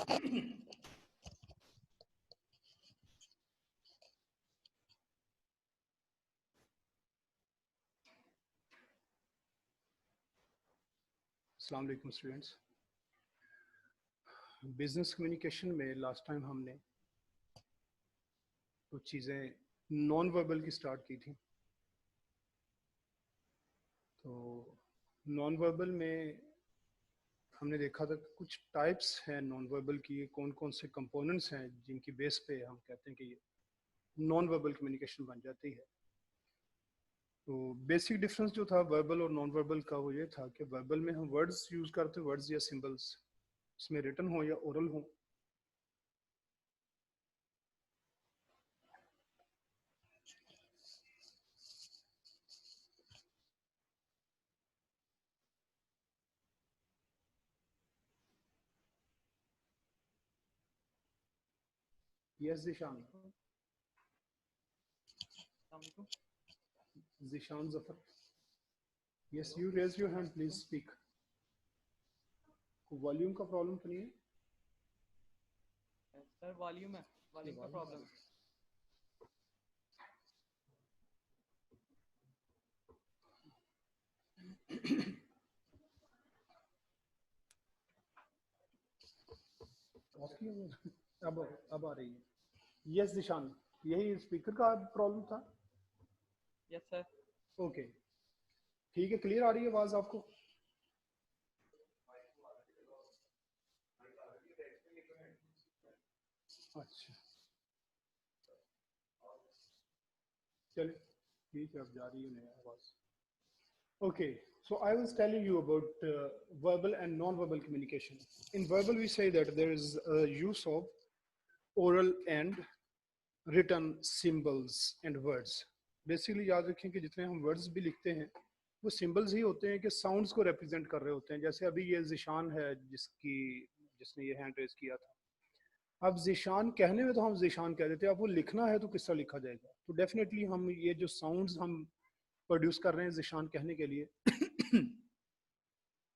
अस्सलाम वालेकुम students. Business communication में लास्ट टाइम हमने कुछ चीज़ें नॉन वर्बल की स्टार्ट की थी। तो नॉन वर्बल में हमने देखा था कि कुछ टाइप्स हैं नॉन वर्बल की, कौन कौन से कंपोनेंट्स हैं जिनकी बेस पे हम कहते हैं कि नॉन वर्बल कम्युनिकेशन बन जाती है। तो बेसिक डिफरेंस जो था वर्बल और नॉन वर्बल का वो ये था कि वर्बल में हम वर्ड्स यूज़ करते हैं, वर्ड्स या सिंबल्स, इसमें रिटन हो या ओरल हो। Yes Zeeshan, Zeeshan Zafar, yes you raise your hand please speak. Volume का प्रॉब्लम तो नहीं है सर? वॉल्यूम है, वॉल्यूम का प्रॉब्लम है। अब आ रही है। यस जिशान, यही स्पीकर का प्रॉब्लम था। Yes sir. ओके ठीक है, क्लियर आ रही है आवाज आपको? अच्छा चलिए ठीक है, अब जा रही है नई आवाज। Okay, so I was telling you about verbal and non-verbal communication. In verbal we say that there is a use of oral and written symbols and words. Basically याद रखें कि जितने हम words भी लिखते हैं वो symbols ही होते हैं कि sounds को represent कर रहे होते हैं। जैसे अभी ये जिशान है जिसने ये hand raise किया था। अब जिशान कहने में तो हम जिशान कह देते हैं, अब वो लिखना है तो किस तरह लिखा जाएगा? तो डेफिनेटली हम ये जो साउंड्स हम प्रोड्यूस कर रहे हैं जिशान कहने के लिए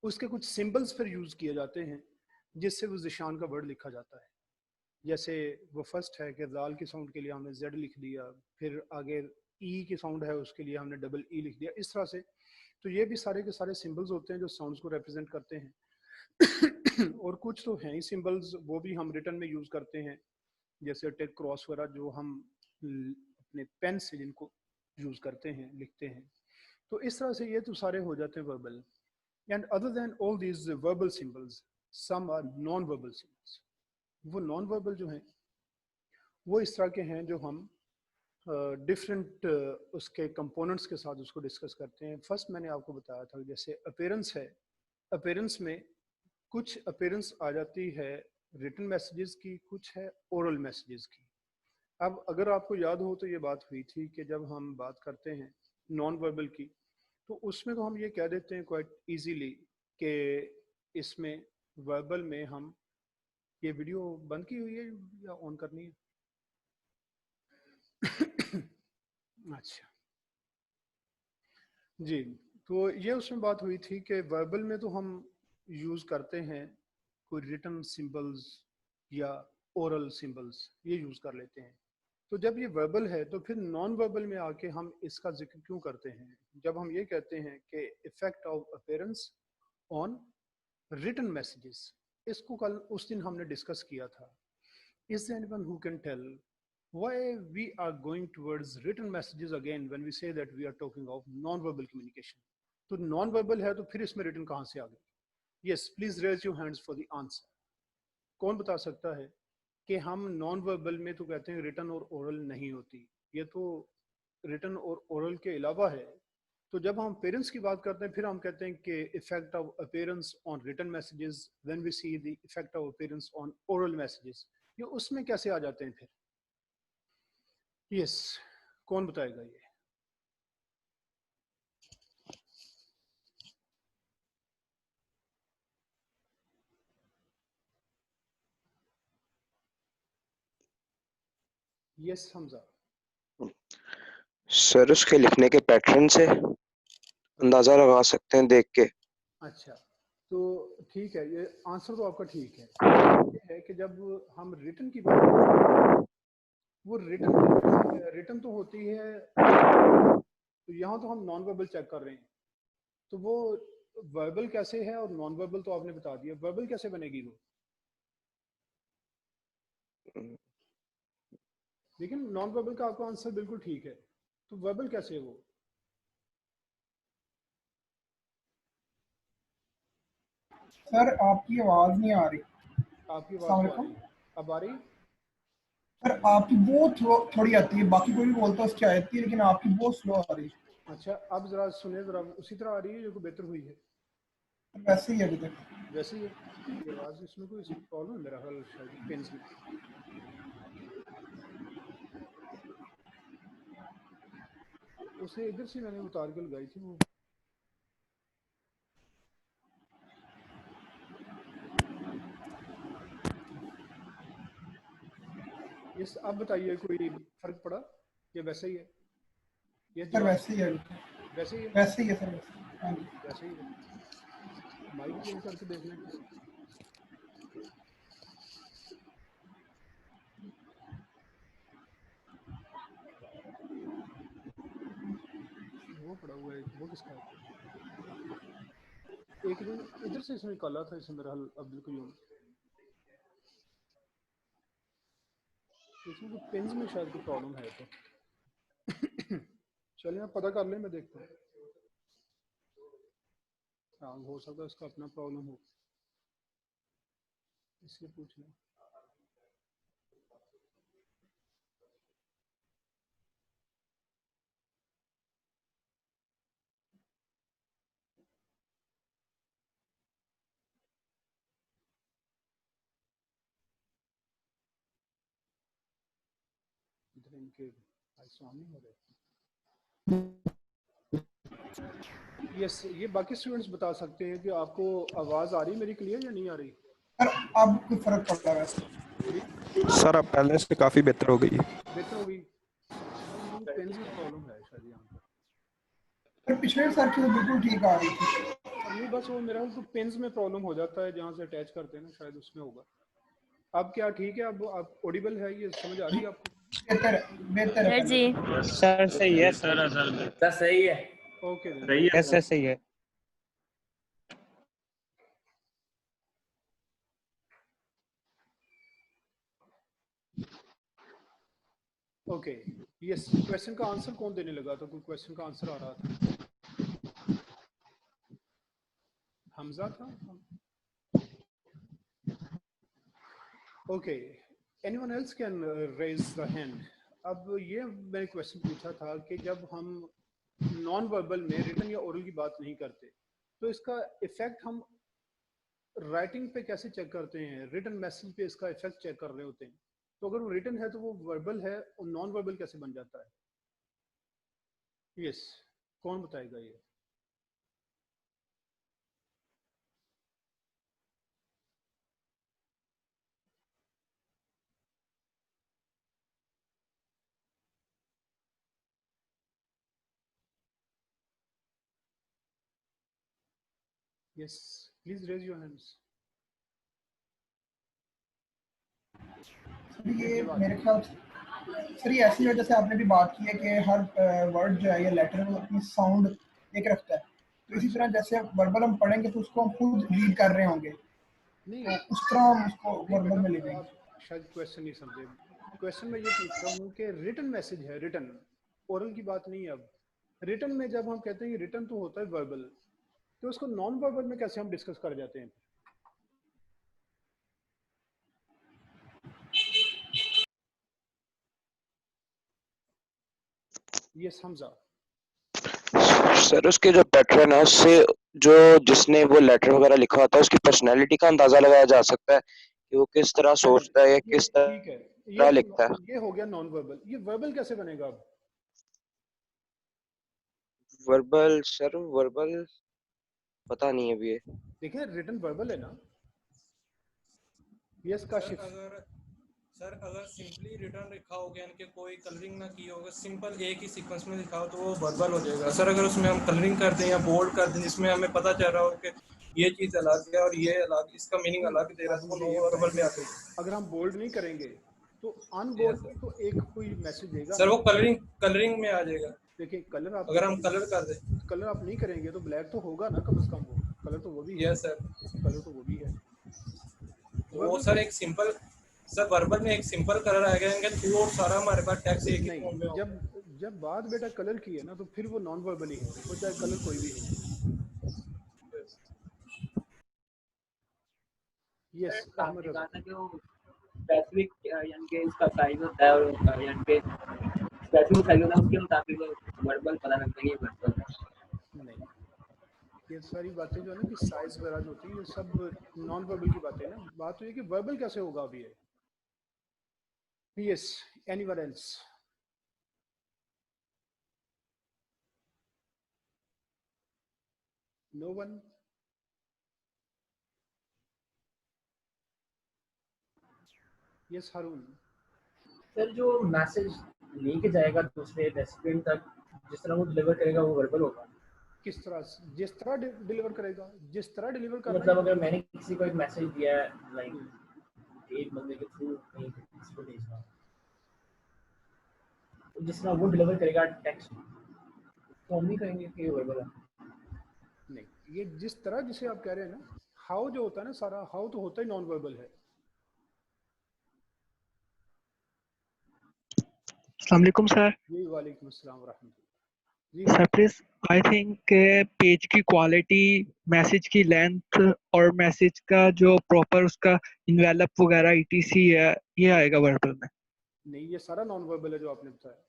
उसके कुछ सिंबल्स फिर यूज किए जाते हैं जिससे वो जिशान का वर्ड लिखा जाता है। जैसे वो फर्स्ट है कि दाल की साउंड के लिए हमने जेड लिख दिया, फिर आगे ई की साउंड है उसके लिए हमने डबल ई लिख दिया, इस तरह से। तो ये भी सारे के सारे सिंबल्स होते हैं जो साउंड्स को रिप्रेजेंट करते हैं और कुछ तो हैं ही सिंबल्स, वो भी हम रिटन में यूज करते हैं, जैसे टेक क्रॉस वगैरह जो हम अपने पेन से जिनको यूज करते हैं लिखते हैं। तो इस तरह से ये तो सारे हो जाते हैं verbal. And other than all these verbal symbols some are non verbal symbols. वो नॉन वर्बल जो हैं वो इस तरह के हैं जो हम डिफरेंट उसके कंपोनेंट्स के साथ उसको डिस्कस करते हैं। फर्स्ट मैंने आपको बताया था जैसे अपीयरेंस है, अपीयरेंस में कुछ अपीयरेंस आ जाती है रिटन मैसेजेस की, कुछ है ओरल मैसेजेस की। अब अगर आपको याद हो तो ये बात हुई थी कि जब हम बात करते हैं नॉन वर्बल की तो उसमें तो हम ये कह देते हैं क्वाइट इजीली कि इसमें वर्बल में हम, ये वीडियो बंद की हुई है या ऑन करनी है? अच्छा जी, तो ये उसमें बात हुई थी कि वर्बल में तो हम यूज़ करते हैं कोई रिटन सिंबल्स या ओरल सिंबल्स, ये यूज़ कर लेते हैं। तो जब ये वर्बल है तो फिर नॉन वर्बल में आके हम इसका जिक्र क्यों करते हैं? जब हम ये कहते हैं कि effect of appearance on written messages, इसको कल उस दिन हमने डिस्कस किया था। Is anyone who can tell why we are going towards written messages again when we say that we are talking of non-verbal communication? तो non-verbal है तो फिर इसमें written कहाँ से आ गई? Yes, please raise your hands for the answer. कौन बता सकता है कि हम नॉन वर्बल में तो कहते हैं रिटन और ओरल नहीं होती, ये तो रिटन और ओरल के अलावा है। तो जब हम पेरेंट्स की बात करते हैं फिर हम कहते हैं कि effect of appearance on written messages when we see the effect of appearance on oral messages, ये उसमें कैसे आ जाते हैं फिर? यस, कौन बताएगा ये? यस हमजा। सर उसके लिखने के पैटर्न से अंदाजा लगा सकते हैं देख के। अच्छा, तो ठीक है, ये आंसर तो आपका ठीक है। ये है कि जब हम रिटर्न की बात करते हैं, वो रिटर्न तो होती है, तो यहाँ तो हम नॉन वर्बल चेक कर रहे हैं, तो वो वर्बल कैसे है और नॉन वर्बल तो आपने बता दिया, वर्बल कैसे बनेगी वो? लेकिन नॉन वर्बल का आपका आंसर बिल्कुल ठीक है, तो वर्बल कैसे है वो? सर आपकी आवाज नहीं आ रही। आपकी आवाज अस्सलाम तो आ वालेकुम। रही है, अब आ रही है? सर आपकी बहुत थोड़ी आती है, बाकी कोई भी बोलता है उसकी आती है, लेकिन आपकी बहुत स्लो आ रही है। अच्छा, अब जरा सुने, जरा उसी तरह आ रही है जो कोई बेहतर हुई है? सर वैसे ही है अभी तक। वैसे ही है ये आवाज, इसमें कोई प्रॉब्लम है मेरा ख्याल, शायद पेन्स में। उसे इधर से मैंने उतार के लगाई थी वो। इस अब बताइए, कोई फर्क पड़ा या वैसे ही है? ये सर जवाब वैसे ही है अभी तक। वैसे ही है? वैसे ही है सर, वैसे ही। हाँ जी। वैसे ही है। माइक चेंज करके देख लें। वो पड़ा हुआ है, वो किसका है? एक दिन इधर से इसने निकाला था, इसमें मेरा हल अब्दुल कयूम, इसमें कोई पेन्स में शायद कोई प्रॉब्लम है तो। चलिए आप पता कर लें, मैं देखता हूँ। हाँ, हो सकता है इसका अपना प्रॉब्लम हो, इससे पूछ लें। इधर इनके आइसॉन नहीं हो रहे। यस, ये बाकी स्टूडेंट्स बता सकते हैं कि आपको आवाज़ आ रही है मेरी क्लियर या नहीं आ रही? सर अब कोई फर्क पड़ रहा है वैसे। जी, सर अब पहले से काफ़ी बेहतर हो गई। बेहतर हो गई। शायद मुझे पेन्स में प्रॉब्लम है शायद यहाँ पर। सर पिछले सर की तो बिल्कुल ठीक आ रही थी। और नहीं, बस वो मेरा तो पेन्स में प्रॉब्लम हो जाता है जहाँ से अटैच करते हैं ना, शायद उसमें होगा। अब क्या ठीक है? अब आप ऑडिबल है, ये समझ आ रही है आपको? बेहतर है, बेहतर है सर पहले जी। से। सर सही है, सर सर सही है, ओके देन। सही है सर, सही है। ओके, यस, क्वेश्चन का आंसर कौन देने लगा था? कोई क्वेश्चन का आंसर आ रहा था, हमजा था। Okay, anyone else can raise the hand. अब ये मैंने क्वेश्चन पूछा था कि जब हम नॉन वर्बल में रिटन या ओरल की बात नहीं करते, तो इसका इफेक्ट हम राइटिंग पे कैसे चेक करते हैं? रिटन मैसेज पे इसका इफेक्ट चेक कर रहे होते हैं, तो अगर वो रिटन है तो वो वर्बल है, और नॉन वर्बल कैसे बन जाता है? यस, कौन बताएगा ये? Yes, please raise your hands. Sir ये मेरे ख्याल से सर ये ऐसी वजह से आपने भी बात की है कि हर वर्ड जो है या लेटर वो अपनी साउंड एक रखता है, तो इसी तरह जैसे वर्बल हम पढ़ेंगे तो उसको हम खुद रीड कर रहे होंगे, नहीं तो उस तरह हम उसको नहीं वर्बल में ले बेटा, जाएंगे। आप शायद क्वेश्चन नहीं समझे। क्वेश्चन में ये पूछ रहा हूँ कि रिटन मैसेज है, रिटन, ओरल की बात नहीं है। अब रिटन में जब हम कहते हैं रिटन तो होता है वर्बल, तो उसको नॉन वर्बल में कैसे हम डिस्कस कर जाते हैं? यस हमजा। सर उसके जो पैटर्न है उससे जो जिसने वो लेटर वगैरह लिखा होता है उसकी पर्सनैलिटी का अंदाजा लगाया जा सकता है कि वो किस तरह सोचता है या ये किस ठीक है, तरह लिखता है। ये हो गया नॉन वर्बल। ये वर्बल कैसे बनेगा अब? वर्बल सर, वर्बल पता नहीं है अभी ये। देखिए रिटन वर्बल है ना। Yes sir Kashif. अगर सिंपली रिटर्न लिखा होगा, यानी कि कोई कलरिंग ना की होगा, सिंपल एक ही सीक्वेंस में लिखा हो, तो वो वर्बल हो जाएगा। सर अगर उसमें हम कलरिंग कर दें या बोल्ड कर दें, जिसमें हमें पता चल रहा हो कि ये चीज अलग है और ये अलग, इसका मीनिंग अलग दे रहा है, तो नॉन वर्बल में आते हैं। अगर हम बोल्ड नहीं करेंगे तो Yes, अनबोल्ड sir. में तो एक कोई मैसेज देगा सर ना। वो कलरिंग में आ जाएगा। देखिए कलर आप अगर हम कलर कर दें, कलर आप नहीं करेंगे तो ब्लैक तो होगा ना, कम से कम वो कलर तो वो भी है। Yes sir. कलर तो वो भी है। वो सर एक सिंपल, सर वर्बल में एक सिंपल कलर आ गया, थ्रू और सारा हमारे पास टेक्स्ट एक ही फॉर्म में नहीं, होगा। जब बात बेटा कलर की है ना तो फिर वो नॉन वर्बल ही है, वो चाहे कलर कोई भी हो। यस अहमद आपने रजा। कहा था कि वो स्पेसिफिक यानी कि इसका साइज होता है और यानी कि स्पेसिफिक साइज होता है उसके मुताबिक वर्बल पता लगता है कि वर्बल है। नहीं, ये सारी बातें जो है ना कि साइज वगैरह जो होती है ये सब नॉन वर्बल की बातें हैं ना। बात तो ये कि वर्बल कैसे होगा अभी है। Yes, anyone else? No one? Yes Haroon? Sir जो मैसेज लेके जाएगा दूसरे रेसिपिएंट तक, जिस तरह वो डिलीवर करेगा वो वर्बल होगा। किस तरह जिस तरह डिलीवर करेगा, जिस तरह डिलीवर करना मतलब है। अगर मैंने किसी को एक मैसेज दिया है लाइक एक बंदे के थ्रू कहीं किसी को भेजना, तो जिस तरह वो डिलीवर करेगा टेक्स्ट, तो हम नहीं कहेंगे कि ये वर्बल है। नहीं, ये जिस तरह जिसे आप कह रहे हैं ना, हाउ जो होता है ना, सारा हाउ तो होता ही नॉन वर्बल है। अस्सलामुअलैकुम सर। जी वालेकुम अस्सलाम व रहमतुल्लाह। जी sir please, I think page की क्वालिटी, मैसेज की लेंथ और मैसेज का जो प्रॉपर उसका इन्वेलप वगैरह ईटीसी है, ये आएगा वर्बल में। नहीं, ये सारा नॉन वर्बल है जो आपने बताया।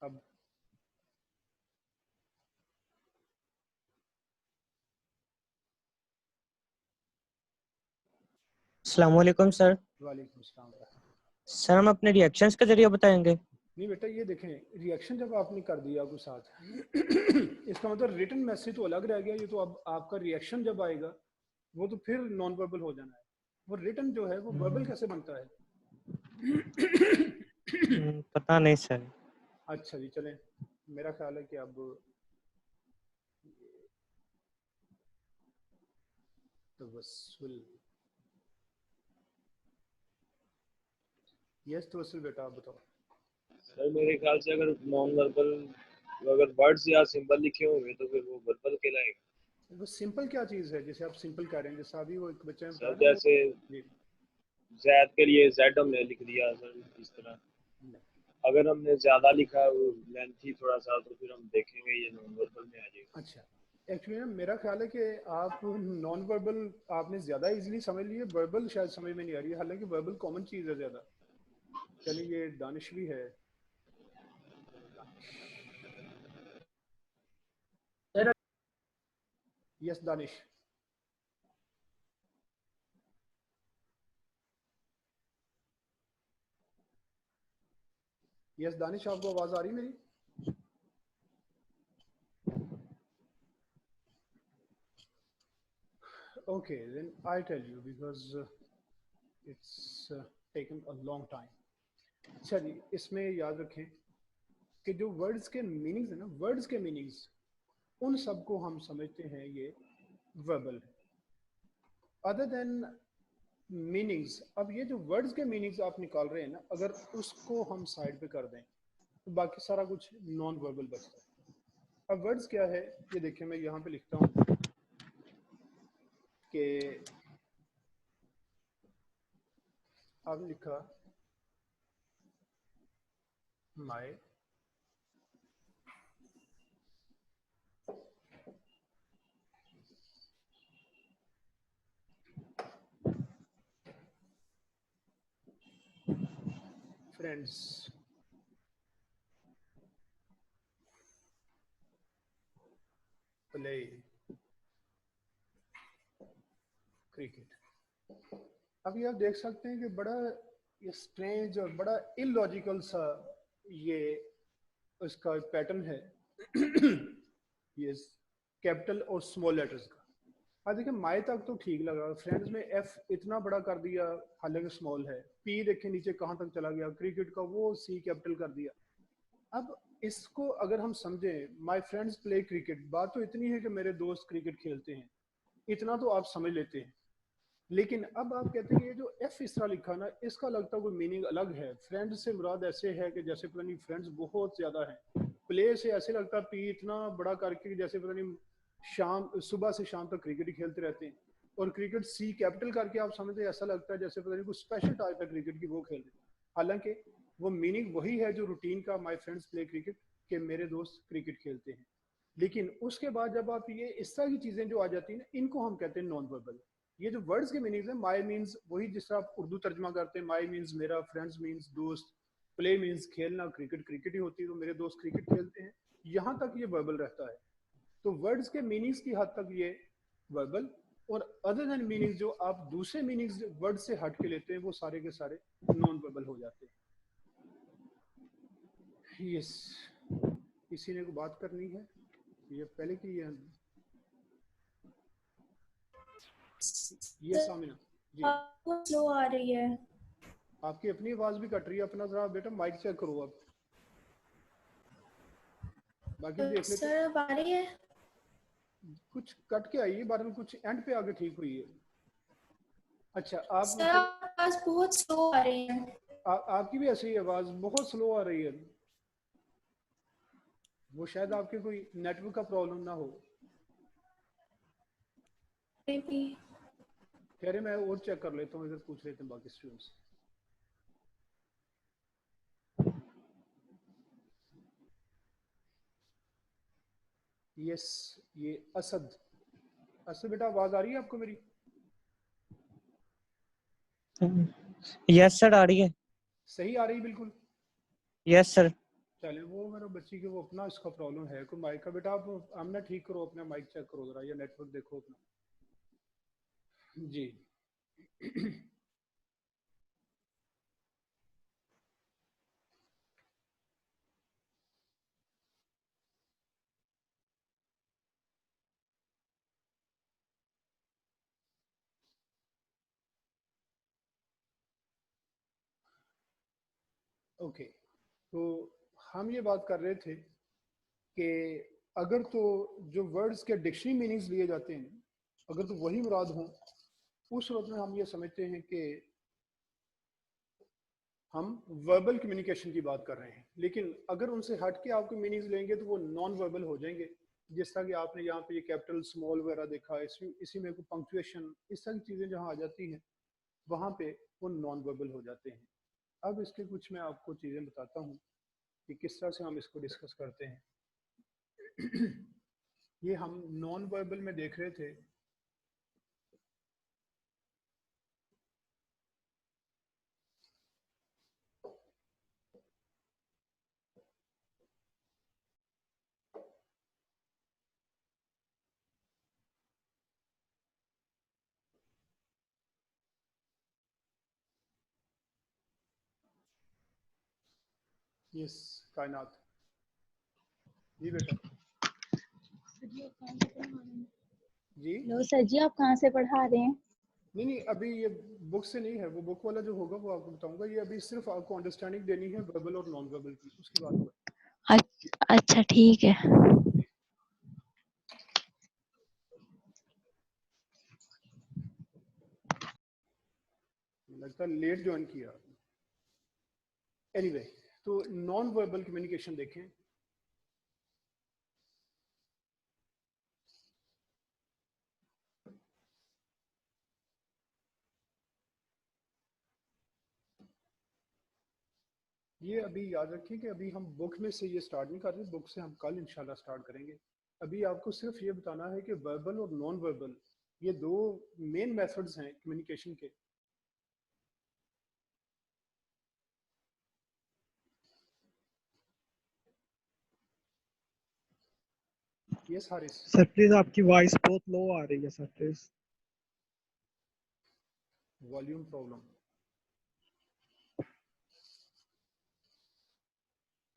अब अस्सलामुअलैकुम सर। वालेकुम अस्सलाम व रहमतुल्लाह। सर हम अपने रिएक्शंस के जरिए बताएंगे। नहीं बेटा, ये देखें, रिएक्शन जब आपने कर दिया आपके साथ इसका मतलब रिटन मैसेज तो अलग रह गया। ये तो अब आपका रिएक्शन जब आएगा वो तो फिर नॉन वर्बल हो जाना है। वो रिटन जो है वो वर्बल कैसे बनता है? पता नहीं सर। अच्छा जी, चलें, मेरा ख्याल है कि अब तवस्सुल। यस तवस्सुल बेटा, आप बताओ। सर मेरे ख्याल से अगर नॉन वर्बल, अगर वर्ड्स या सिंबल लिखे होंगे तो फिर वो वर्बल कहलाएगा। वो सिंपल क्या चीज़ है जैसे आप सिंपल कह रहे हैं? जैसे अभी वो एक बच्चे ने सर बताया ना वो। जैसे जी जैद के लिए जेड हमने लिख दिया सर, इस तरह नहीं। अगर हमने ज्यादा लिखा वो लेंथी थोड़ा सा, तो फिर हम देखेंगे ये नॉन वर्बल में आ जाएगा। अच्छा, एक्चुअली ना मेरा ख्याल है कि आप नॉन वर्बल आपने ज़्यादा इजीली समझ लिए, वर्बल शायद समझ में नहीं आ रही है, हालांकि वर्बल कॉमन चीज़ है ज़्यादा। चलिए, ये दानिश भी है। यस दानिश। यस दानिश, आपको आवाज़ आ रही मेरी? Okay, then I'll tell you because it's taken a long time. अच्छा जी, इसमें याद रखें कि जो वर्ड्स के मीनिंग्स है ना, वर्ड्स के मीनिंग्स उन सबको हम समझते हैं ये वर्बल है। अदर देन मीनिंग्स, अब ये जो वर्ड्स के मीनिंग्स आप निकाल रहे हैं ना, अगर उसको हम साइड पे कर दें तो बाकी सारा कुछ नॉन वर्बल बचता है। अब वर्ड्स क्या है ये देखिए, मैं यहाँ पे लिखता हूँ कि आपने लिखा माय फ्रेंड्स प्ले क्रिकेट। अभी आप देख सकते हैं कि बड़ा ये स्ट्रेंज और बड़ा इलॉजिकल सा ये उसका पैटर्न है ये कैपिटल और स्मॉल लेटर्स का। अब देखिए, माई तक तो ठीक लगा, फ्रेंड्स में एफ इतना बड़ा कर दिया हालांकि स्मॉल है, पी देखें नीचे कहाँ तक चला गया, क्रिकेट का वो सी कैपिटल कर दिया। अब इसको अगर हम समझें, माय फ्रेंड्स प्ले क्रिकेट, बात तो इतनी है कि मेरे दोस्त क्रिकेट खेलते हैं, इतना तो आप समझ लेते हैं। लेकिन अब आप कहते हैं कि ये जो एफ इस तरह लिखा ना, इसका लगता है कोई मीनिंग अलग है। फ्रेंड्स से मुराद ऐसे है कि जैसे पता नहीं फ्रेंड्स बहुत ज्यादा है। प्ले से ऐसे लगता है पी इतना बड़ा करके जैसे पता नहीं शाम सुबह से शाम तक क्रिकेट ही खेलते रहते हैं। और क्रिकेट सी कैपिटल करके आप समझते हैं, ऐसा लगता है जैसे पता नहीं कोई स्पेशल टाइप है क्रिकेट की वो खेल रहे हैं। हालांकि वो मीनिंग वही है जो रूटीन का माई फ्रेंड्स प्ले क्रिकेट, के मेरे दोस्त क्रिकेट खेलते हैं। लेकिन उसके बाद जब आप ये इस तरह की चीजें जो आ जाती हैं ना, इनको हम कहते हैं नॉन वर्बल। ये जो वर्ड्स के मीनिंग्स हैं, माई मीन्स वही जिस तरह आप उर्दू तर्जमा करते हैं, माई मीन्स मेरा, फ्रेंड्स मीन्स दोस्त, प्ले मीन्स खेलना, क्रिकेट क्रिकेट ही होती है तो मेरे दोस्त क्रिकेट खेलते हैं, यहाँ तक ये वर्बल रहता है। तो वर्ड्स के मीनिंग्स की हद तक ये वर्बल, और अदर देन मीनिंग्स जो आप दूसरे मीनिंग्स वर्ड से हट के लेते हैं वो सारे के सारे नॉन वर्बल हो जाते हैं। यस, किसी ने को बात करनी है? ये पहले की है ये सामिना जी। स्लो आ रही है। आपकी अपनी आवाज भी कट रही है, अपना जरा बेटा माइक चेक करो आप। बाकी देख लेते सर अब आ रही है? कुछ कट के आई है, बाद में कुछ एंड पे आके ठीक हुई है। अच्छा आप सर आवाज बहुत स्लो आ रही है। आपकी भी ऐसी ही आवाज बहुत स्लो आ रही है। वो शायद आपके कोई नेटवर्क का प्रॉब्लम ना हो। कह रहे मैं और चेक कर लेता हूँ, इधर पूछ लेते हैं बाकी स्टूडेंट्स। यस, ये असद, असद बेटा आवाज आ रही है आपको मेरी? यस सर, आ रही है। सही आ रही है बिल्कुल? Yes sir. चले, वो मेरा बच्ची के वो अपना इसका प्रॉब्लम है कोई माइक का। बेटा आप आमना ठीक करो, अपना माइक चेक करो जरा, या नेटवर्क देखो अपना जी। ओके, तो हम ये बात कर रहे थे कि अगर तो जो वर्ड्स के डिक्शनरी मीनिंग्स लिए जाते हैं, अगर तो वही मुराद हों, उस सूरत में हम ये समझते हैं कि हम वर्बल कम्युनिकेशन की बात कर रहे हैं। लेकिन अगर उनसे हट के आपको मीनिंग्स लेंगे तो वो नॉन वर्बल हो जाएंगे। जिस तरह कि आपने यहाँ पे ये कैपिटल स्मॉल वगैरह देखा, इसी में कोई पंक्चुएशन, इस तरह की चीज़ें जहाँ आ जाती हैं वहाँ पे वो नॉन वर्बल हो जाते हैं। अब इसके कुछ मैं आपको चीज़ें बताता हूँ कि किस तरह से हम इसको डिस्कस करते हैं। ये हम नॉन वर्बल में देख रहे थे। यस, कायनात जी बेटा। जी लो सर जी, आप कहाँ से पढ़ा रहे हैं? नहीं नहीं, अभी ये बुक से नहीं है, वो बुक वाला जो होगा वो आपको बताऊंगा। ये अभी सिर्फ आपको अंडरस्टैंडिंग देनी है वर्बल और नॉन वर्बल की, उसकी बात हुआ। अच्छा ठीक है। लगता है लेट ज्वाइन किया। एनीवे, तो नॉन वर्बल कम्युनिकेशन देखें। ये अभी याद रखिए कि अभी हम बुक में से ये स्टार्ट नहीं कर रहे, बुक से हम कल इंशाल्लाह स्टार्ट करेंगे। अभी आपको सिर्फ ये बताना है कि वर्बल और नॉन वर्बल ये दो मेन मेथड्स हैं कम्युनिकेशन के। यस हारिस। सर प्लीज आपकी वॉइस बहुत लो आ रही है सर, प्लीज। Volume problem.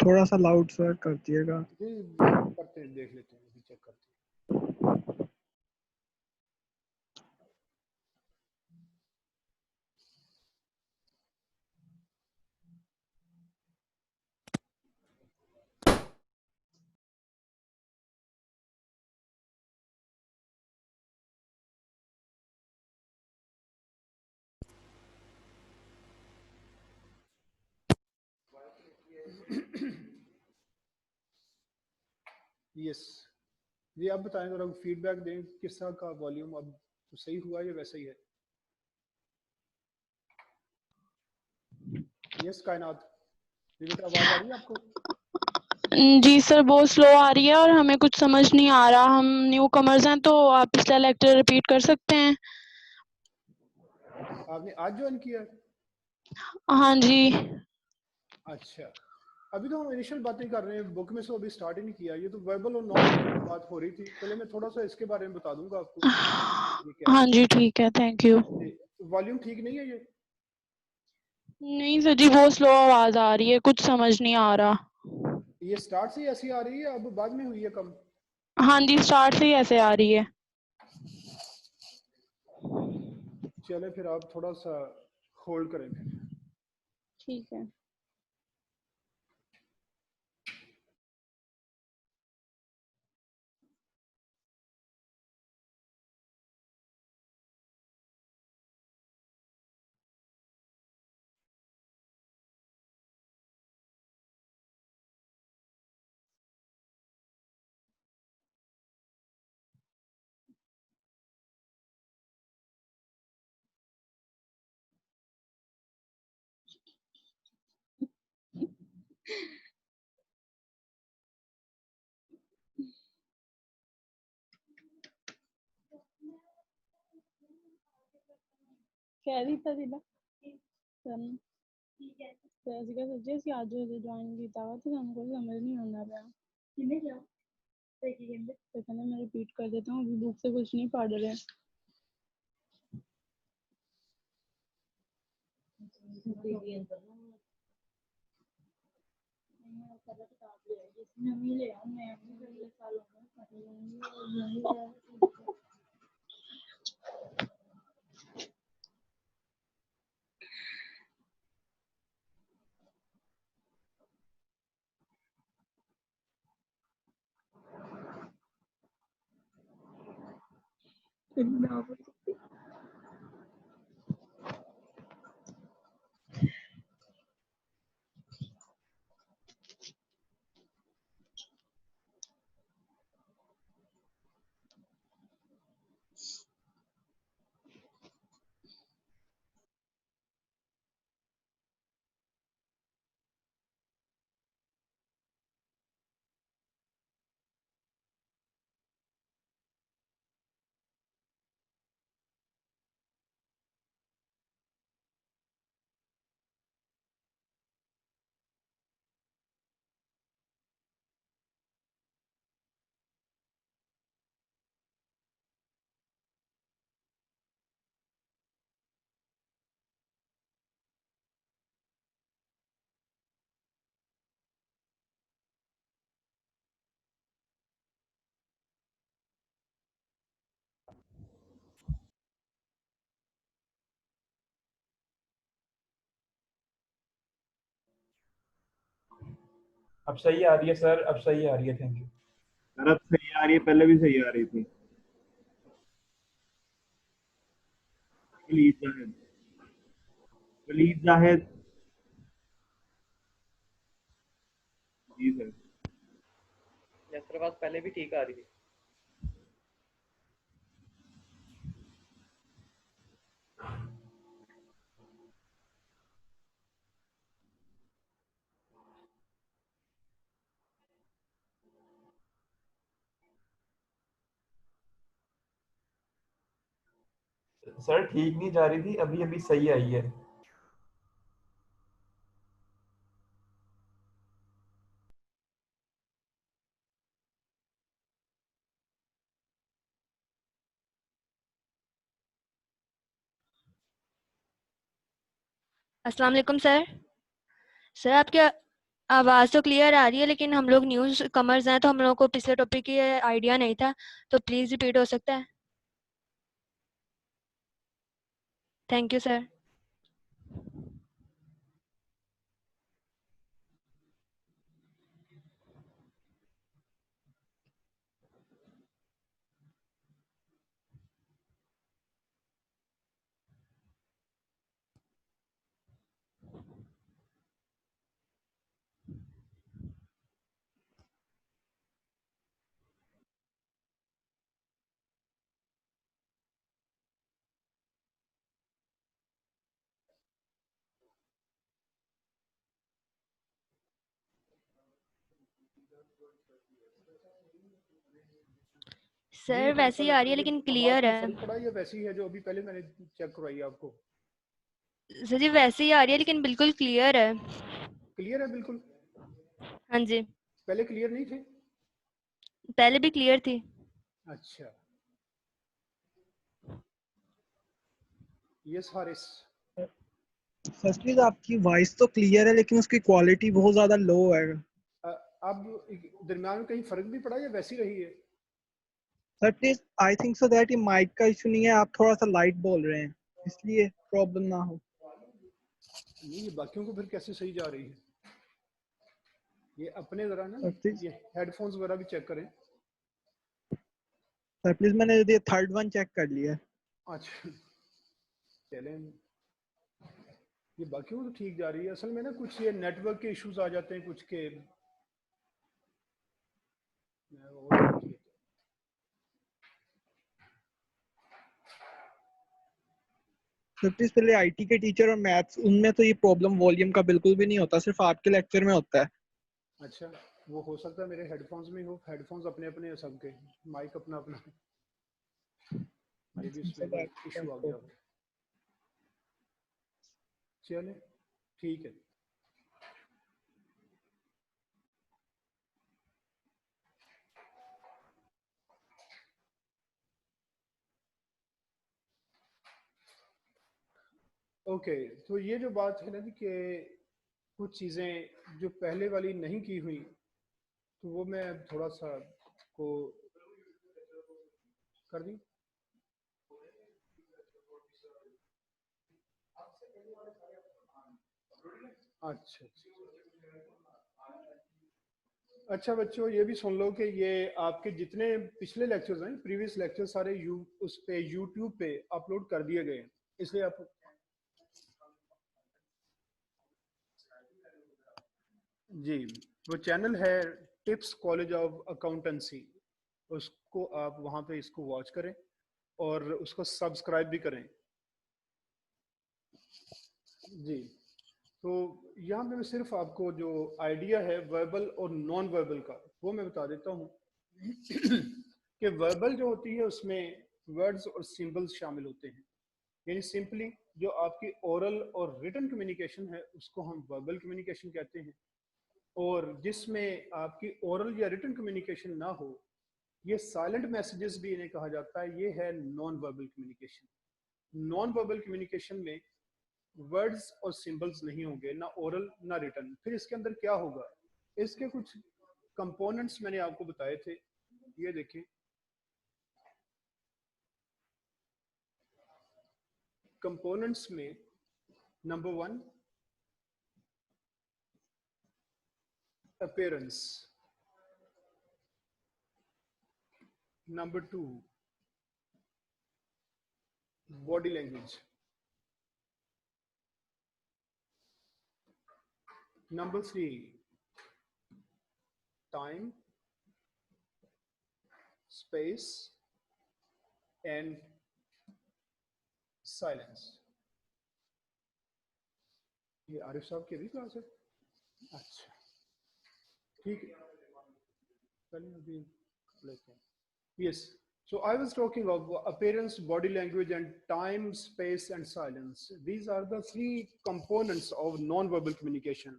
थोड़ा सा लाउड सर कर दिएगा। करते हैं, देख लेते हैं, अभी चेक करते हैं। यस, ये आप बताएं जरा, फीडबैक दें किस तरह का वॉल्यूम अब सही हुआ या वैसा ही है? यस कायनात, ये बेटा आवाज आ रही है आपको? जी सर, बहुत स्लो आ रही है और हमें कुछ समझ नहीं आ रहा। हम न्यू कमर्स हैं, तो आप पिछला लेक्चर रिपीट कर सकते हैं? आपने आज ज्वाइन किया? हाँ जी। अच्छा, अभी तो हम इनिशियल बातें कर रहे हैं, बुक में से अभी स्टार्ट ही नहीं किया। ये तो वर्बल और नॉन वर्बल की बात हो रही थी। पहले मैं थोड़ा सा इसके बारे में बता दूंगा आपको ये क्या हाँ है। जी ठीक है, थैंक यू। वॉल्यूम ठीक नहीं है ये? नहीं सर जी, बहुत स्लो आवाज आ रही है, कुछ समझ नहीं आ रहा। ये स्टार्ट से ही ऐसी आ रही है, अब बाद में हुई है कम? हाँ जी, स्टार्ट से ही ऐसे आ रही है। चले फिर आप थोड़ा सा होल्ड करें फिर। ठीक है। कह रही था दिला सन ਤੇ ਅਸੀਂ ਕਿਹਾ ਸੱਚੇ ਅਸੀਂ ਅੱਜ ਹਜੇ ਜੁਆਇਨ ਕੀਤਾ ਵਾ ਤੇ ਸਾਨੂੰ ਕੁਝ समझ नहीं आਉਂਦਾ ਪਿਆ। किन्ने क्या ਤੇ ਕੀ ਕਹਿੰਦੇ? ਤੇ ਕਹਿੰਦੇ मैं रिपीट कर देता हूँ, अभी बुक से कुछ नहीं पढ़ रहे। नवी ले आओ, मैं भी अगले साल अब सही आ रही है सर, अब सही आ रही है, थैंक यू सर। अब सही आ रही है, पहले भी सही आ रही थी। वलीद जाहिद, वलीद जाहिद। जी सर। यस सर, आवाज पहले भी ठीक आ रही थी। सर ठीक नहीं जा रही थी, अभी अभी सही आई है। अस्सलाम वालेकुम सर। सर आपकी आवाज़ तो क्लियर आ रही है, लेकिन हम लोग न्यूज़ कमर्स हैं तो हम लोगों को पिछले टॉपिक की आइडिया नहीं था, तो प्लीज़ रिपीट हो सकता है? Thank you sir. सर वैसे ही आ रही है लेकिन क्लियर है। फर्क पड़ा या वैसी है जो अभी पहले मैंने चेक करवाई आपको? सर जी वैसे ही आ रही है लेकिन बिल्कुल क्लियर है। क्लियर है बिल्कुल? हाँ जी। पहले क्लियर नहीं थे? पहले भी क्लियर थी। अच्छा। यस हारिस। सर प्लीज आपकी वॉइस तो क्लियर है लेकिन उसकी क्वालिटी बहुत ज्यादा लो है। अब दरम्यान में कहीं फर्क भी पड़ा या वैसी रही है? Sir please I think so that ये माइक का इशू नहीं है, आप थोड़ा सा लाइट बोल रहे हैं इसलिए प्रॉब्लम ना हो। नहीं ये बाकियों को फिर कैसे सही जा रही है? ये अपने जरा ना ये हेडफोन्स वगैरह भी चेक करें। सर प्लीज मैंने ये थर्ड वन चेक कर लिया है। अच्छा चलें, ये बाकियों तो ठीक जा रही है। असल में ना कुछ ये नेटवर्क के इश्यूज आ जाते हैं कुछ के। सर प्लीज पहले आईटी के टीचर और मैथ्स उनमें तो ये प्रॉब्लम वॉल्यूम का बिल्कुल भी नहीं होता, सिर्फ आपके लेक्चर में होता है। अच्छा वो हो सकता है मेरे हेडफोन्स में हो, हेडफोन्स अपने अपने सबके, माइक अपना अपना, ये भी इसमें इशू आ गया हो। चले ठीक है। ओके तो ये जो बात है ना कि कुछ चीज़ें जो पहले वाली नहीं की हुई तो वो मैं थोड़ा सा को कर दी। अच्छा अच्छा बच्चों ये भी सुन लो कि ये आपके जितने पिछले लेक्चर्स हैं, प्रीवियस लेक्चर सारे उस पे यूट्यूब पे अपलोड कर दिए गए हैं, इसलिए आप जी वो चैनल है टिप्स कॉलेज ऑफ अकाउंटेंसी, उसको आप वहाँ पे इसको वॉच करें और उसको सब्सक्राइब भी करें। जी तो यहाँ पे मैं सिर्फ आपको जो आइडिया है वर्बल और नॉन वर्बल का वो मैं बता देता हूँ कि वर्बल जो होती है उसमें वर्ड्स और सिंबल्स शामिल होते हैं, यानी सिंपली जो आपकी ओरल और रिटन कम्युनिकेशन है उसको हम वर्बल कम्युनिकेशन कहते हैं, और जिसमें आपकी ओरल या रिटन कम्युनिकेशन ना हो ये साइलेंट मैसेजेस भी इन्हें कहा जाता है, ये है non verbal communication. Non verbal communication में वर्ड्स और सिंबल्स नहीं होंगे, ना ओरल ना रिटन। फिर इसके अंदर क्या होगा, इसके कुछ कंपोनेंट्स मैंने आपको बताए थे, ये देखिए कंपोनेंट्स में number 1 appearance, number 2 body language, number 3 time space and silence. ये आरिफ साहब की भी क्लास है? अच्छा ठीक है चलिए अभी लेते हैं। Yes, so I was talking of appearance, body language, and time, space, and silence. These are the 3 components of non-verbal communication.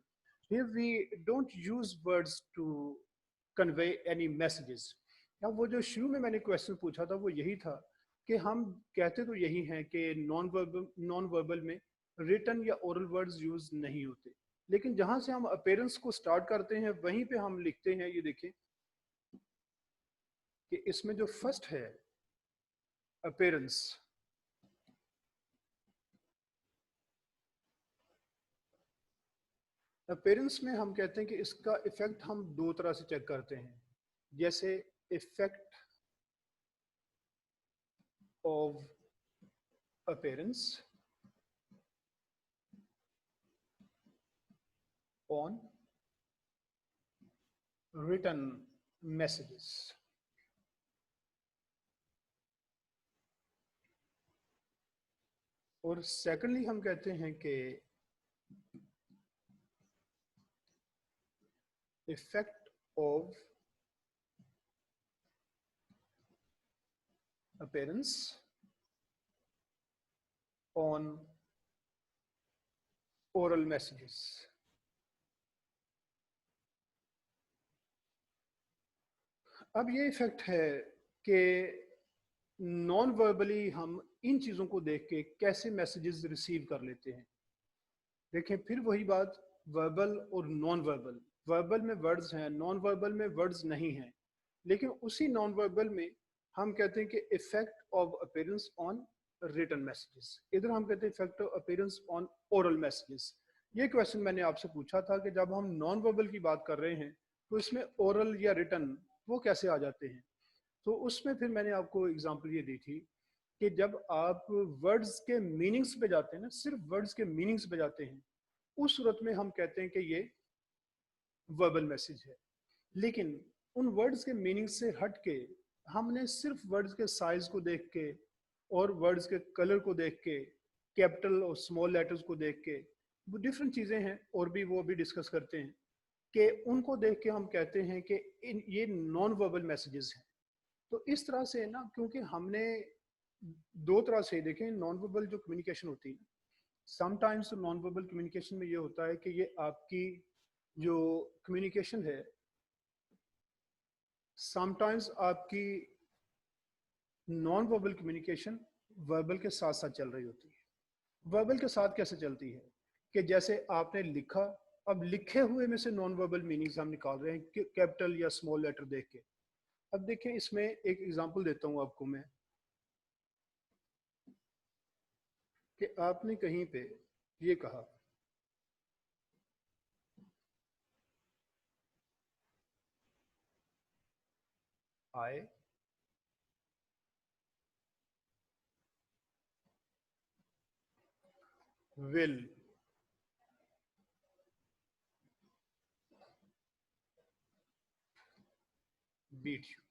Here we don't use words to convey any messages. अब वो जो शुरू में मैंने क्वेश्चन पूछा था वो यही था कि हम कहते तो यही हैं कि नॉन वर्बल में रिटन या ओरल वर्ड्स यूज नहीं होते, लेकिन जहां से हम अपीयरेंस को स्टार्ट करते हैं वहीं पे हम लिखते हैं, ये देखें कि इसमें जो फर्स्ट है अपीयरेंस, अपीयरेंस में हम कहते हैं कि इसका इफेक्ट हम 2 तरह से चेक करते हैं, जैसे effect of appearance on written messages. और सेकेंडली हम कहते हैं कि effect of appearance on oral messages. अब ये इफेक्ट है कि नॉन वर्बली हम इन चीज़ों को देख के कैसे मैसेजेस रिसीव कर लेते हैं। देखें फिर वही बात, वर्बल और नॉन वर्बल। वर्बल में वर्ड्स हैं, नॉन वर्बल में वर्ड्स नहीं हैं, लेकिन उसी नॉन वर्बल में हम कहते हैं कि effect of appearance on written messages, इधर हम कहते हैं effect of appearance on oral messages. ये क्वेश्चन मैंने आपसे पूछा था कि जब हम नॉन वर्बल की बात कर रहे हैं तो इसमें ओरल या रिटन वो कैसे आ जाते हैं। तो उसमें फिर मैंने आपको एग्जांपल ये दी थी कि जब आप वर्ड्स के मीनिंग्स पे जाते हैं ना, सिर्फ वर्ड्स के मीनिंग्स पे जाते हैं, उस सूरत में हम कहते हैं कि ये वर्बल मैसेज है। लेकिन उन वर्ड्स के मीनिंग से हट के हमने सिर्फ वर्ड्स के साइज को देख के और वर्ड्स के कलर को देख के, कैपिटल और स्मॉल लेटर्स को देख के, वो डिफरेंट चीज़ें हैं और भी वो भी डिस्कस करते हैं कि उनको देख के हम कहते हैं कि ये नॉन वर्बल मैसेजेस हैं। तो इस तरह से ना, क्योंकि हमने दो तरह से देखें नॉन वर्बल जो कम्युनिकेशन होती है, समटाइम्स नॉन वर्बल कम्युनिकेशन में ये होता है कि ये आपकी जो कम्युनिकेशन है समटाइम्स आपकी नॉन वर्बल कम्युनिकेशन वर्बल के साथ साथ चल रही होती है। वर्बल के साथ कैसे चलती है कि जैसे आपने लिखा, अब लिखे हुए में से नॉन वर्बल मीनिंग्स हम निकाल रहे हैं कैपिटल या स्मॉल लेटर देख के। अब देखिए इसमें एक एग्जांपल देता हूं आपको मैं कि आपने कहीं पे ये कहा I will beat you।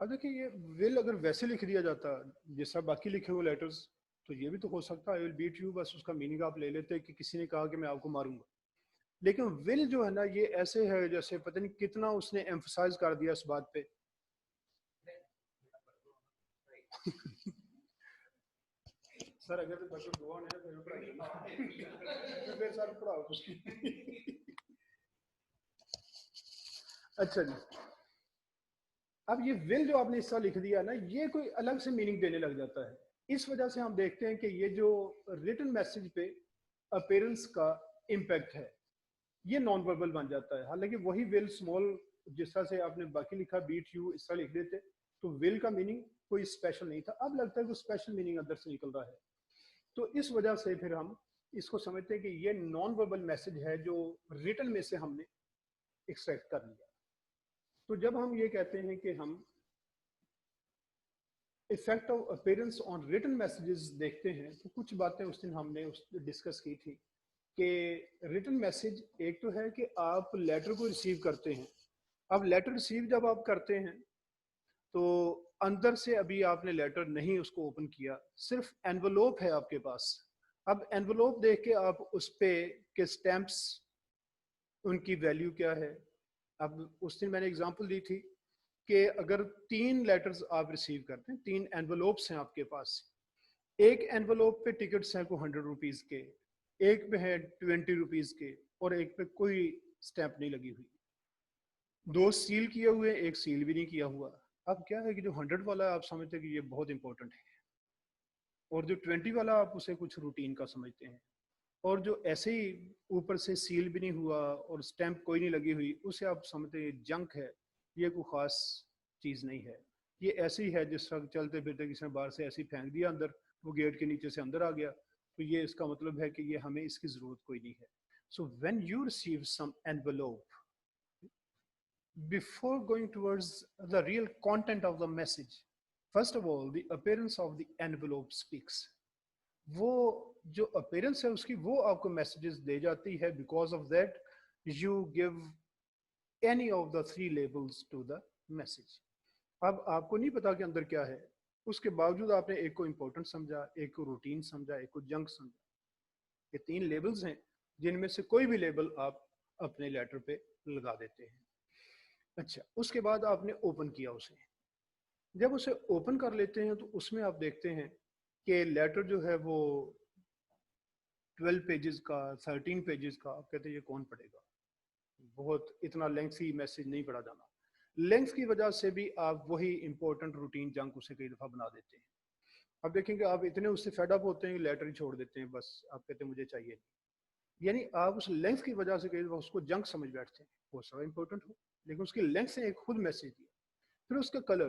अब देखिए ये will अगर वैसे लिख दिया जाता जैसा बाकी लिखे हुए लेटर्स, तो ये भी तो हो सकता है I will beat you, बस उसका मीनिंग आप ले लेते कि किसी ने कहा कि मैं आपको मारूंगा। लेकिन will जो है ना, ये ऐसे है जैसे पता नहीं कितना उसने एम्फसाइज कर दिया इस बात पे। सर अगर तो बच्चों दुआ नहीं है फिर सर पढ़ाओ उसकी। अच्छा जी, अब ये विल जो आपने हिस्सा लिख दिया ना, ये कोई अलग से मीनिंग देने लग जाता है। इस वजह से हम देखते हैं कि ये जो रिटन मैसेज पे अपीयरेंस का इम्पैक्ट है ये नॉन वर्बल बन जाता है। हालांकि वही विल स्मॉल जिस तरह से आपने बाकी लिखा बीट यू इस तरह लिख देते तो विल का मीनिंग कोई स्पेशल नहीं था। अब लगता है कि स्पेशल मीनिंग अंदर से निकल रहा है, तो इस वजह से फिर हम इसको समझते हैं कि ये नॉन वर्बल मैसेज है जो रिटन में से हमने एक्सट्रैक्ट कर लिया। तो जब हम ये कहते हैं कि हम effect of appearance on written messages देखते हैं, तो कुछ बातें उस दिन हमने डिस्कस की थी कि रिटन मैसेज एक तो है कि आप लेटर को रिसीव करते हैं। अब लेटर रिसीव जब आप करते हैं तो अंदर से अभी आपने लेटर नहीं उसको ओपन किया, सिर्फ एनवलोप है आपके पास। अब एनवलोप देख के आप उस पे के स्टैंप्स उनकी वैल्यू क्या है। अब उस दिन मैंने एग्जांपल दी थी कि अगर 3 लेटर्स आप रिसीव करते हैं, 3 एनवलोप्स हैं आपके पास, एक एनवलोप पे टिकट्स हैं को 100 रुपीज़ के, एक पे है 20 रुपीज़ के और एक पे कोई स्टैंप नहीं लगी हुई। 2 सील किए हुए, एक सील भी नहीं किया हुआ। अब क्या है कि जो 100 वाला आप समझते हैं कि ये बहुत इंपॉर्टेंट है और जो 20 वाला आप उसे कुछ रूटीन का समझते हैं, और जो ऐसे ही ऊपर से सील भी नहीं हुआ और स्टैंप कोई नहीं लगी हुई उसे आप समझते हैं जंक है, ये कोई ख़ास चीज़ नहीं है। ये ऐसे ही है जिस तरह चलते फिरते किसी ने बाहर से ऐसे ही फेंक दिया अंदर, वो गेट के नीचे से अंदर आ गया, तो ये इसका मतलब है कि ये हमें इसकी ज़रूरत कोई नहीं है। So when you receive some envelope, before going towards the real content of the message, first of all the appearance of the envelope speaks। वो जो appearance है उसकी वो आपको messages दे जाती है। because of that you give any of the 3 labels to the message। अब आपको नहीं पता कि अंदर क्या है, उसके बावजूद आपने एक को important समझा, एक को रूटीन समझा, एक को जंक समझा। ये 3 लेबल्स हैं जिनमें से कोई भी लेबल आप अपने लेटर पे लगा देते हैं। अच्छा, उसके बाद आपने ओपन किया उसे, जब उसे ओपन कर लेते हैं तो उसमें आप देखते हैं कि लेटर जो है वो 12 पेजेस का, 13 पेजेस का, आप कहते हैं ये कौन पढ़ेगा, बहुत इतना लेंथी मैसेज नहीं पढ़ा जाना। लेंथ की वजह से भी आप वही इंपॉर्टेंट रूटीन जंक उसे कई दफ़ा बना देते हैं। अब देखेंगे आप इतने उससे फेड अप होते हैं कि लेटर ही छोड़ देते हैं, बस आप कहते हैं मुझे चाहिए नहीं। यानी आप उस लेंथ की वजह से कई दफ़ा उसको जंक समझ बैठते हैं, वो सारा इंपॉर्टेंट हो लेकिन उसकी लेंथ से एक खुद मैसेज दिया। फिर उसका कलर,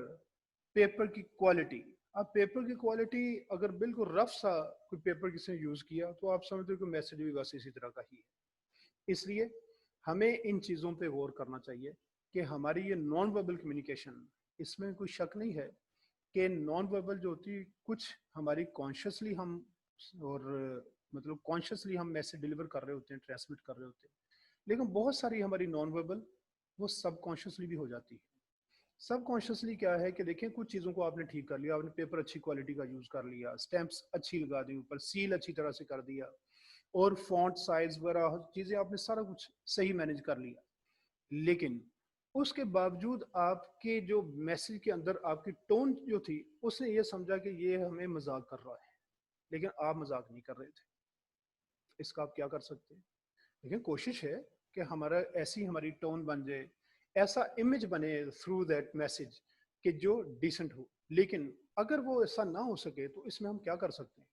पेपर की क्वालिटी। अब पेपर की क्वालिटी अगर बिल्कुल रफ सा कोई पेपर किसी ने यूज़ किया तो आप समझते हो कि मैसेज भी बस इसी तरह का ही है। इसलिए हमें इन चीज़ों पे गौर करना चाहिए कि हमारी ये नॉन वर्बल कम्युनिकेशन, इसमें कोई शक नहीं है कि नॉन वर्बल जो होती है कुछ हमारी कॉन्शियसली हम और मतलब कॉन्शियसली हम मैसेज डिलीवर कर रहे होते हैं, ट्रांसमिट कर रहे होते हैं, लेकिन बहुत सारी हमारी नॉन वर्बल वो सबकॉन्शियसली भी हो जाती है। सबकॉन्शियसली क्या है कि देखें कुछ चीज़ों को आपने ठीक कर लिया, आपने पेपर अच्छी क्वालिटी का यूज़ कर लिया, स्टैंप्स अच्छी लगा दी, ऊपर सील अच्छी तरह से कर दिया और फॉन्ट साइज वगैरह चीज़ें आपने सारा कुछ सही मैनेज कर लिया, लेकिन उसके बावजूद आपके जो मैसेज के अंदर आपकी टोन जो थी उसने ये समझा कि ये हमें मजाक कर रहा है, लेकिन आप मजाक नहीं कर रहे थे। इसका आप क्या कर सकते हैं? लेकिन कोशिश है कि हमारा ऐसी हमारी टोन बन जाए, ऐसा इमेज बने थ्रू दैट मैसेज कि जो डिसेंट हो। लेकिन अगर वो ऐसा ना हो सके तो इसमें हम क्या कर सकते हैं?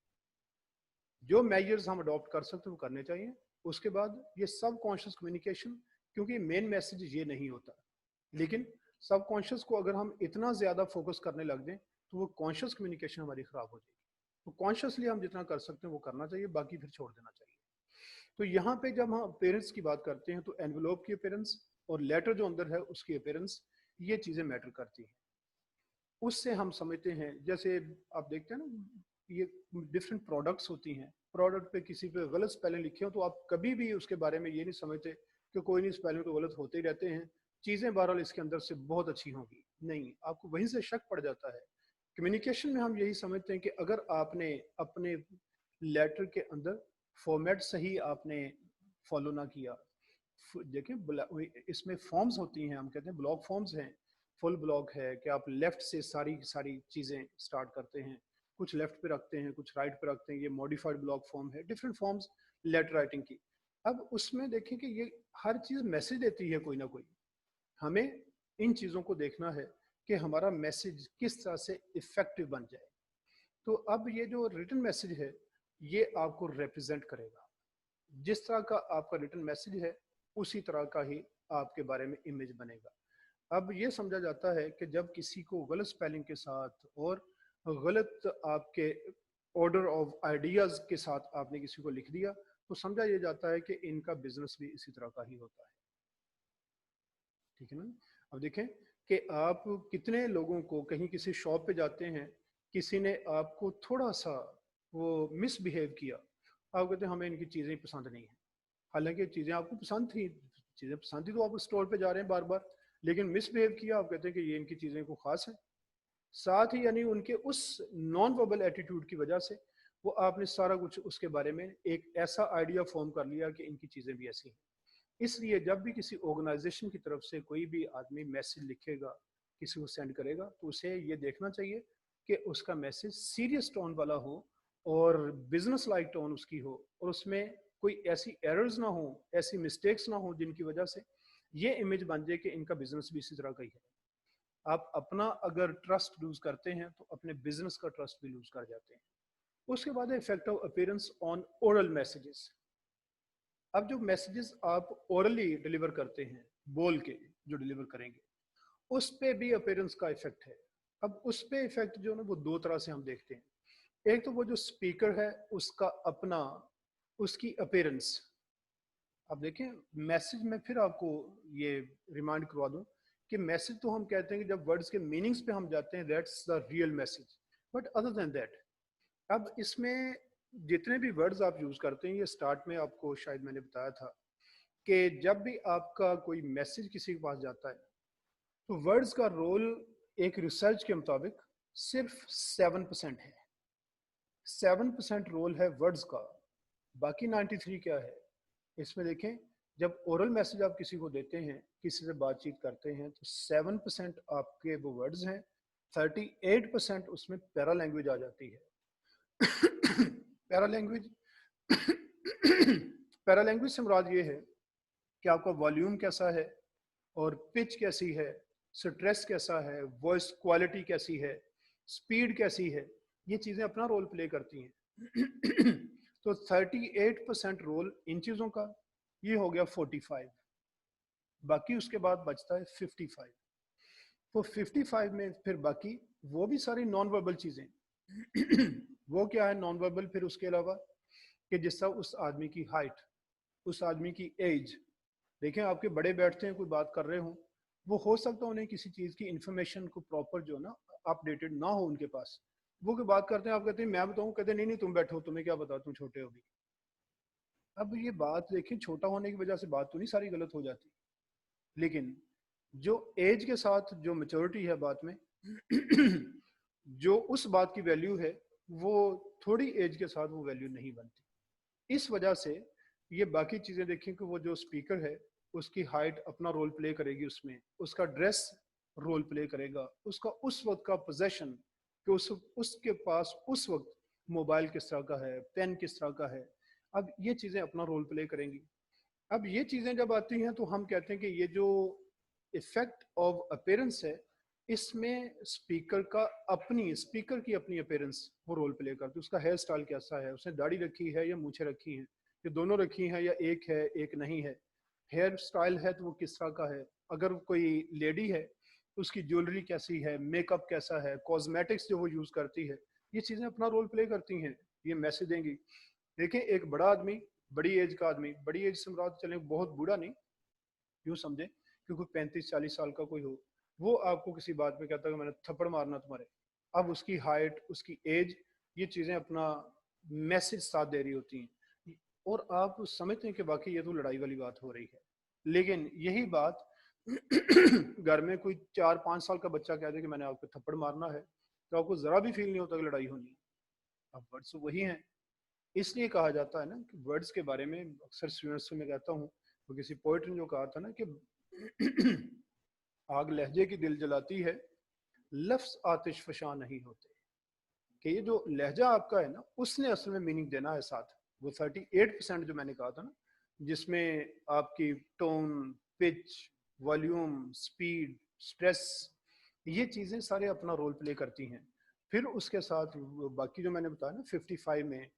जो मेजर्स हम अडॉप्ट कर सकते हैं वो करने चाहिए। उसके बाद ये सब कॉन्शियस कम्युनिकेशन, क्योंकि मेन मैसेज ये नहीं होता, लेकिन सब कॉन्शियस को अगर हम इतना ज़्यादा फोकस करने लग जाएं तो वो कॉन्शियस कम्युनिकेशन हमारी ख़राब हो जाएगी। तो कॉन्शियसली हम जितना कर सकते हैं वो करना चाहिए, बाकी फिर छोड़ देना चाहिए। तो यहाँ पे जब हम अपेयरेंस की बात करते हैं तो एनवेलोप की अपेयरेंस और लेटर जो अंदर है उसकी अपेयरेंस, ये चीज़ें मैटर करती हैं। उससे हम समझते हैं, जैसे आप देखते हैं ना ये डिफरेंट प्रोडक्ट्स होती हैं, प्रोडक्ट पे किसी पे गलत स्पेलिंग लिखे हो तो आप कभी भी उसके बारे में ये नहीं समझते कि कोई नहीं, स्पेलिंग तो गलत होते ही रहते हैं, चीज़ें बहरहाल इसके अंदर से बहुत अच्छी होंगी। नहीं, आपको वहीं से शक पड़ जाता है। कम्युनिकेशन में हम यही समझते हैं कि अगर आपने अपने लेटर के अंदर फॉर्मेट सही आपने फॉलो ना किया, देखिए इसमें फॉर्म्स होती हैं, हम कहते हैं ब्लॉक फॉर्म्स हैं, फुल ब्लॉक है कि आप लेफ्ट से सारी सारी चीज़ें स्टार्ट करते हैं, कुछ लेफ्ट पे रखते हैं, कुछ राइट पे रखते हैं, ये मॉडिफाइड ब्लॉक फॉर्म है, डिफरेंट फॉर्म्स लेटर राइटिंग की। अब उसमें देखें कि ये हर चीज़ मैसेज देती है कोई ना कोई, हमें इन चीज़ों को देखना है कि हमारा मैसेज किस तरह से इफेक्टिव बन जाए। तो अब ये जो रिटन मैसेज है ये आपको रिप्रेजेंट करेगा, जिस तरह का आपका रिटन मैसेज है उसी तरह का ही आपके बारे में इमेज बनेगा। अब ये समझा जाता है कि जब किसी को गलत स्पेलिंग के साथ और गलत आपके ऑर्डर ऑफ आइडियाज़ के साथ आपने किसी को लिख दिया तो समझा ये जाता है कि इनका बिजनेस भी इसी तरह का ही होता है। ठीक है ना? अब देखें कि आप कितने लोगों को, कहीं किसी शॉप पे जाते हैं, किसी ने आपको थोड़ा सा वो मिसबिहेव किया, आप कहते हैं हमें इनकी चीज़ें पसंद नहीं है, हालांकि चीज़ें आपको पसंद थी, चीज़ें पसंद थी तो आप स्टोर पे जा रहे हैं बार बार, लेकिन मिसबिहेव किया, आप कहते हैं कि ये इनकी चीज़ें को खास है। साथ ही यानी उनके उस नॉन वर्बल एटीट्यूड की वजह से वो आपने सारा कुछ उसके बारे में एक ऐसा आइडिया फॉर्म कर लिया कि इनकी चीज़ें भी ऐसी हैं। इसलिए जब भी किसी ऑर्गेनाइजेशन की तरफ से कोई भी आदमी मैसेज लिखेगा, किसी को सेंड करेगा, तो उसे ये देखना चाहिए कि उसका मैसेज सीरियस टोन वाला हो और बिजनेस लाइक टोन उसकी हो, और उसमें कोई ऐसी एरर्स ना हो, ऐसी मिस्टेक्स ना हो जिनकी वजह से ये इमेज बन जाए कि इनका बिजनेस भी इसी तरह का ही है। आप अपना अगर ट्रस्ट लूज करते हैं तो अपने बिजनेस का ट्रस्ट भी लूज कर जाते हैं। उसके बाद effect of appearance on oral messages. अब जो मैसेजेस आप ओरली डिलीवर करते हैं, बोल के जो डिलीवर करेंगे, उस पे भी अपीयरेंस का इफेक्ट है। अब उस पे इफेक्ट जो है वो दो तरह से हम देखते हैं। एक तो वो जो स्पीकर है उसका अपना, उसकी अपीयरेंस। अब देखें मैसेज में फिर आपको ये रिमाइंड करवा दूं कि मैसेज तो हम कहते हैं कि जब वर्ड्स के मीनिंग्स पे हम जाते हैं that's the real message, but other than that अब इसमें जितने भी वर्ड्स आप यूज़ करते हैं, ये स्टार्ट में आपको शायद मैंने बताया था कि जब भी आपका कोई मैसेज किसी के पास जाता है तो वर्ड्स का रोल एक रिसर्च के मुताबिक सिर्फ 7% है। 7% रोल है वर्ड्स का, बाकी 93 क्या है? इसमें देखें जब ओरल मैसेज आप किसी को देते हैं, किसी से बातचीत करते हैं, तो 7% आपके वो वर्ड्स हैं 38% उसमें पैरा लैंग्वेज आ जाती है। पैरा लैंग्वेज पैरा लैंग्वेज से मुराद ये है कि आपका वॉल्यूम कैसा है और पिच कैसी है, स्ट्रेस कैसा है, वॉइस क्वालिटी कैसी है, स्पीड कैसी है, ये चीज़ें अपना रोल प्ले करती हैं। तो 38% रोल इन चीज़ों का, ये हो गया 45, बाकी उसके बाद बचता है 55। तो 55 में फिर बाकी वो भी सारी नॉन वर्बल चीज़ें। वो क्या है नॉन वर्बल? फिर उसके अलावा कि जिस तरह उस आदमी की हाइट, उस आदमी की एज, देखें आपके बड़े बैठते हैं कोई बात कर रहे हो, वो हो सकता है उन्हें किसी चीज़ की इंफॉर्मेशन को प्रॉपर जो ना अपडेटेड ना हो उनके पास, वो कोई बात करते हैं, आप कहते हैं मैं बताऊं, कहते हैं नहीं नहीं तुम बैठो, तुम्हें क्या पता, तुम छोटे हो भी। अब ये बात देखें, छोटा होने की वजह से बात तो नहीं सारी गलत हो जाती, लेकिन जो एज के साथ जो मैच्योरिटी है बात में, जो उस बात की वैल्यू है, वो थोड़ी एज के साथ वो वैल्यू नहीं बनती। इस वजह से ये बाकी चीज़ें देखें कि वो जो स्पीकर है उसकी हाइट अपना रोल प्ले करेगी, उसमें उसका ड्रेस रोल प्ले करेगा, उसका उस वक्त का पोजेशन कि उसके पास उस वक्त मोबाइल किस तरह का है, पेन किस तरह का है, अब ये चीज़ें अपना रोल प्ले करेंगी। अब ये चीज़ें जब आती हैं तो हम कहते हैं कि ये जो इफेक्ट ऑफ अपीयरेंस है, इसमें स्पीकर की अपनी अपीयरेंस वो रोल प्ले करती है। उसका हेयर स्टाइल कैसा है, उसने दाढ़ी रखी है या मूछें रखी हैं, ये दोनों रखी हैं या एक है एक नहीं है, हेयर स्टाइल है तो वो किस तरह का है, अगर कोई लेडी है उसकी ज्वेलरी कैसी है, मेकअप कैसा है, कॉस्मेटिक्स जो वो यूज़ करती है, ये चीज़ें अपना रोल प्ले करती हैं, ये मैसेज देंगी। देखिए एक बड़ा आदमी, बड़ी एज का आदमी, बड़ी एज से मुराद चले बहुत बूढ़ा नहीं, यूँ समझे कि कोई 35-40 साल का कोई हो, वो आपको किसी बात पे कहता है कि मैंने थप्पड़ मारना तुम्हारे, अब उसकी हाइट, उसकी एज, ये चीज़ें अपना मैसेज साथ दे रही होती हैं, और आप समझते हैं कि बाकी ये तो लड़ाई वाली बात हो रही है। लेकिन यही बात घर में कोई 4-5 साल का बच्चा कह दे कि मैंने आपको थप्पड़ मारना है, तो आपको ज़रा भी फील नहीं होता कि लड़ाई होनी है। अब वर्ड्स वही हैं, इसलिए कहा जाता है ना कि वर्ड्स के बारे में अक्सर स्टूडेंट्स से मैं कहता हूँ, तो किसी पोइट ने जो कहा था ना कि आग लहजे की दिल जलाती है, लफ्ज़ आतिश फशा नहीं होते, कि ये जो लहजा आपका है ना, उसने असल में मीनिंग देना है साथ। वो 38% जो मैंने कहा था ना, जिसमें आपकी tone, pitch, volume, speed, stress, ये चीज़ें सारे अपना रोल प्ले करती हैं। फिर उसके साथ बाकी जो मैंने बताया ना 55 में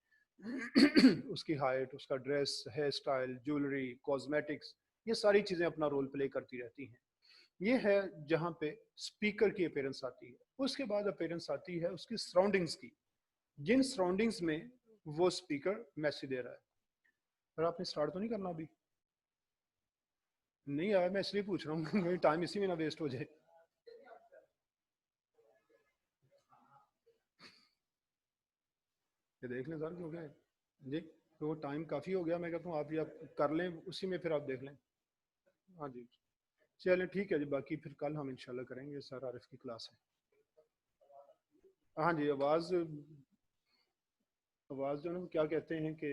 उसकी हाइट, उसका dress, hair style, jewellery, cosmetics, ये सारी चीज़ें अपना रोल प्ले करती रहती हैं। ये है जहाँ पे स्पीकर की अपीयरेंस आती है। उसके बाद अपीयरेंस आती है उसकी सराउंडिंग्स की, जिन सराउंडिंग्स में वो स्पीकर मैसेज दे रहा है। पर आपने स्टार्ट तो नहीं करना अभी? नहीं आया, मैं इसलिए पूछ रहा हूँ टाइम इसी में ना वेस्ट हो जाए। ये देख लें सर, क्यों गया जी, तो वो टाइम काफ़ी हो गया, मैं कहता हूँ आप ये आप कर लें, उसी में फिर आप देख लें। हाँ जी चलें ठीक है जी, बाकी फिर कल हम इंशाल्लाह करेंगे, सर आरिफ की क्लास है। हाँ जी, आवाज़ जो ना क्या कहते हैं कि